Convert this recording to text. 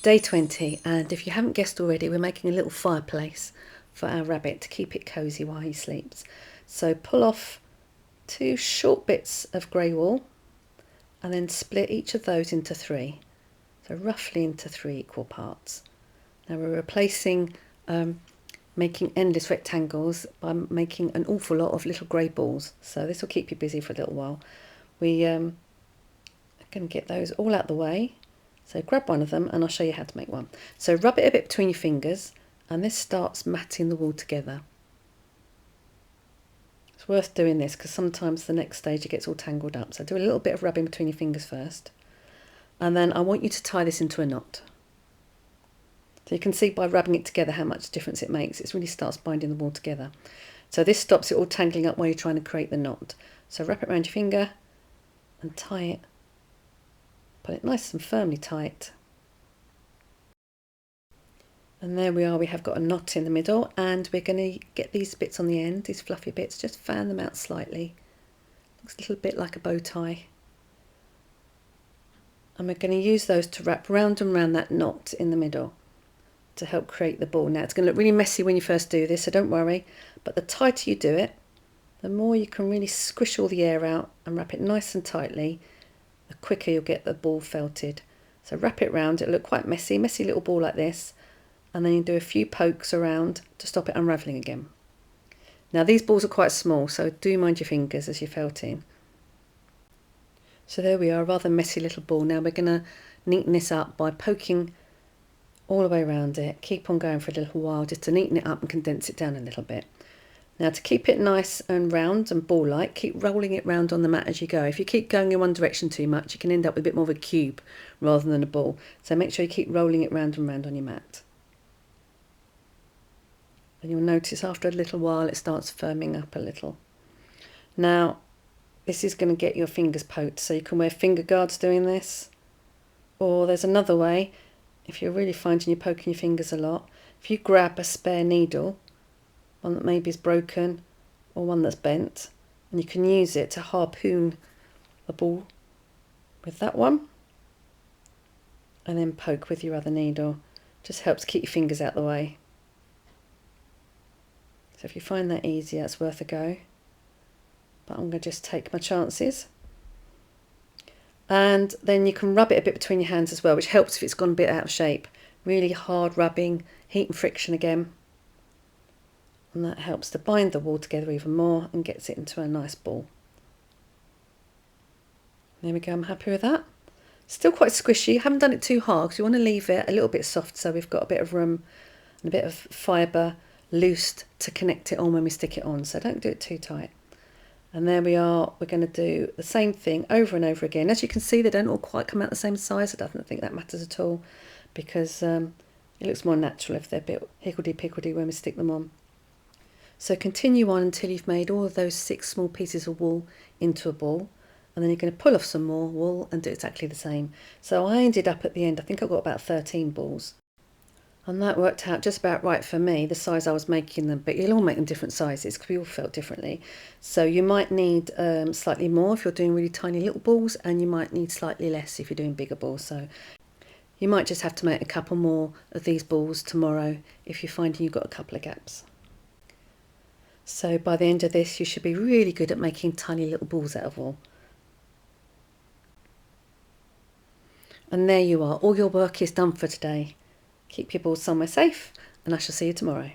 Day 20, and if you haven't guessed already, we're making a little fireplace for our rabbit to keep it cosy while he sleeps. So pull off 2 short bits of grey wool and then split each of those into 3, so roughly into 3 equal parts. Now we're replacing making endless rectangles by making an awful lot of little grey balls, so this will keep you busy for a little while. We are going to get those all out the way. So grab one of them and I'll show you how to make one. So rub it a bit between your fingers and this starts matting the wool together. It's worth doing this because sometimes the next stage it gets all tangled up. So do a little bit of rubbing between your fingers first. And then I want you to tie this into a knot. So you can see by rubbing it together how much difference it makes. It really starts binding the wool together. So this stops it all tangling up while you're trying to create the knot. So wrap it around your finger and tie it. Put it nice and firmly tight. And there we are, we have got a knot in the middle, and we're going to get these bits on the end, these fluffy bits, just fan them out slightly. Looks a little bit like a bow tie. And we're going to use those to wrap round and round that knot in the middle to help create the ball. Now it's going to look really messy when you first do this, so don't worry, but the tighter you do it, the more you can really squish all the air out and wrap it nice and tightly, the quicker you'll get the ball felted. So wrap it round, it'll look quite messy little ball like this, and then you do a few pokes around to stop it unravelling again. Now these balls are quite small, so do mind your fingers as you're felting. So there we are, a rather messy little ball. Now we're going to neaten this up by poking all the way around it. Keep on going for a little while just to neaten it up and condense it down a little bit. Now to keep it nice and round and ball-like, keep rolling it round on the mat as you go. If you keep going in one direction too much, you can end up with a bit more of a cube rather than a ball. So make sure you keep rolling it round and round on your mat. And you'll notice after a little while it starts firming up a little. Now this is going to get your fingers poked, so you can wear finger guards doing this. Or there's another way, if you're really finding you're poking your fingers a lot, if you grab a spare needle, one that maybe is broken or one that's bent, and you can use it to harpoon the ball with that one and then poke with your other needle. Just helps keep your fingers out the way. So if you find that easier, it's worth a go. But I'm going to just take my chances. And then you can rub it a bit between your hands as well, which helps if it's gone a bit out of shape. Really hard rubbing, heat and friction again. And that helps to bind the wool together even more and gets it into a nice ball. There we go, I'm happy with that. Still quite squishy, haven't done it too hard because you want to leave it a little bit soft so we've got a bit of room and a bit of fibre loosed to connect it on when we stick it on, so don't do it too tight. And there we are, we're going to do the same thing over and over again. As you can see, they don't all quite come out the same size. I don't think that matters at all because it looks more natural if they're a bit higgledy-piggledy when we stick them on. So continue on until you've made all of those 6 small pieces of wool into a ball, and then you're going to pull off some more wool and do exactly the same. So I ended up at the end, I think I got about 13 balls. And that worked out just about right for me, the size I was making them, but you'll all make them different sizes because we all felt differently. So you might need slightly more if you're doing really tiny little balls, and you might need slightly less if you're doing bigger balls. So you might just have to make a couple more of these balls tomorrow if you're finding you've got a couple of gaps. So by the end of this, you should be really good at making tiny little balls out of wool. And there you are, all your work is done for today. Keep your balls somewhere safe, and I shall see you tomorrow.